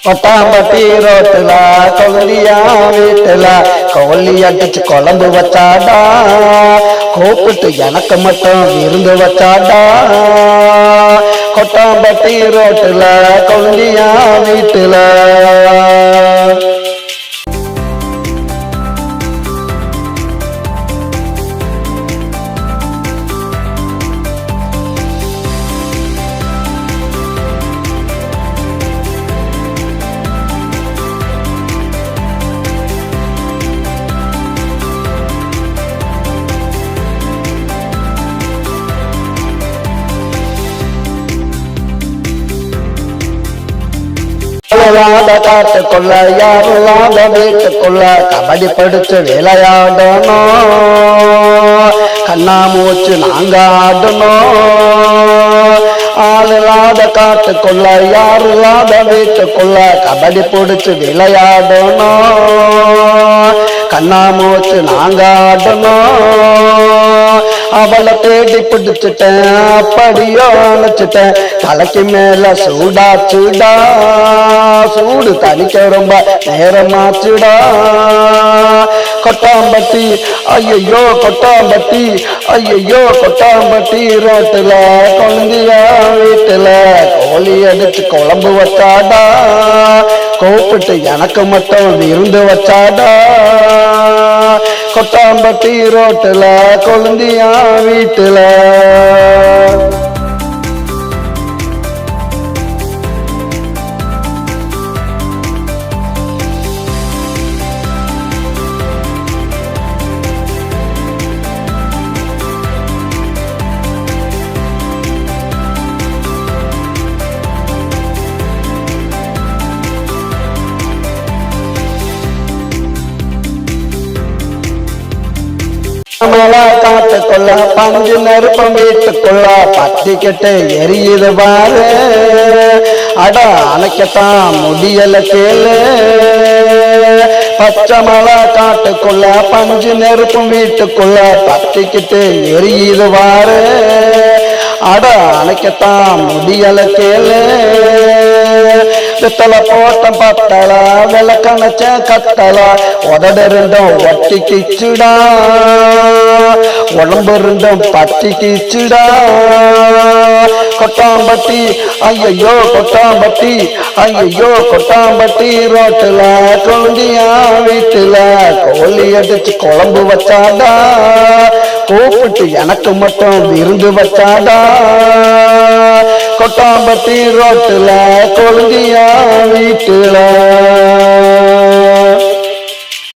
கொட்டாம்பட்டி ரோட்டுல கொல்லியா வீட்டுல கோழி அடிச்சு குழம்பு வச்சாடா, கூப்பிட்டு எனக்கு மட்டும் விருந்து வச்சாடா. கொட்டாம்பட்டி ரோட்டுல கொல்லியா வீட்டுல காட்டுக்குள்ள யாருலாத வீட்டுக்குள்ள கபடி படிச்சு விளையாடணும், கண்ணாமூச்சு நாங்க ஆடணும். ஆளில்லாத காட்டுக்குள்ள யாருலாத வீட்டுக்குள்ள கபடி பிடிச்சு விளையாடணும், கண்ணாமூச்சு நாங்க ஆடணும். அவளை தேடி பிடிச்சிட்டேன், அப்படியோ அணைச்சிட்டேன், தலைக்கு மேல சூடாச்சுடா, சூடு தனிக்க ரொம்ப நேரமாச்சுடா. கொட்டாம்பட்டி ஐயோ கொட்டாம்பட்டி, ஐயோ கொட்டாம்பட்டி ரோட்டுல குழந்தையா வீட்டுல கோழி அடிச்சு குழம்பு வச்சாடா, கூப்பிட்டு எனக்கு மட்டும் விருந்து வச்சாடா. கொட்டாம்பட்டி ரோட்டுல கொழுந்தியா வீட்டுல காட்டுக்குள்ள பஞ்சு நெருப்பம் வீட்டுக்குள்ள பத்திக்கிட்டு எரியுது பாரு, அட அணைக்கத்தான் முடியல கேளு. பச்சை மலை காட்டுக்குள்ள பஞ்சு நெருப்பம் வீட்டுக்குள்ள பத்திக்கிட்டு எரியுது பாரு, அட அணைக்கத்தான் முடியல கேளு. பித்தளை போட்ட பத்தல விளக்கணைச்ச கத்தல உதடு ரெண்டும் ஒட்டி கிச்சுடா, உடம்பு ரெண்டும் பட்டி கிச்சுடா. கொட்டாம்பட்டி ஐயோ கொட்டாம்பட்டி, ஐயோ கொட்டாம்பட்டி ரோட்டுல கொழுந்தியா வீட்டுல கோழி அடிச்சு குழம்பு வச்சாடா, கூப்பிட்டு எனக்கு மட்டும் விருந்து வச்சாடா. கொட்டாம்பட்டி ரோட்டுல கொழுந்தியா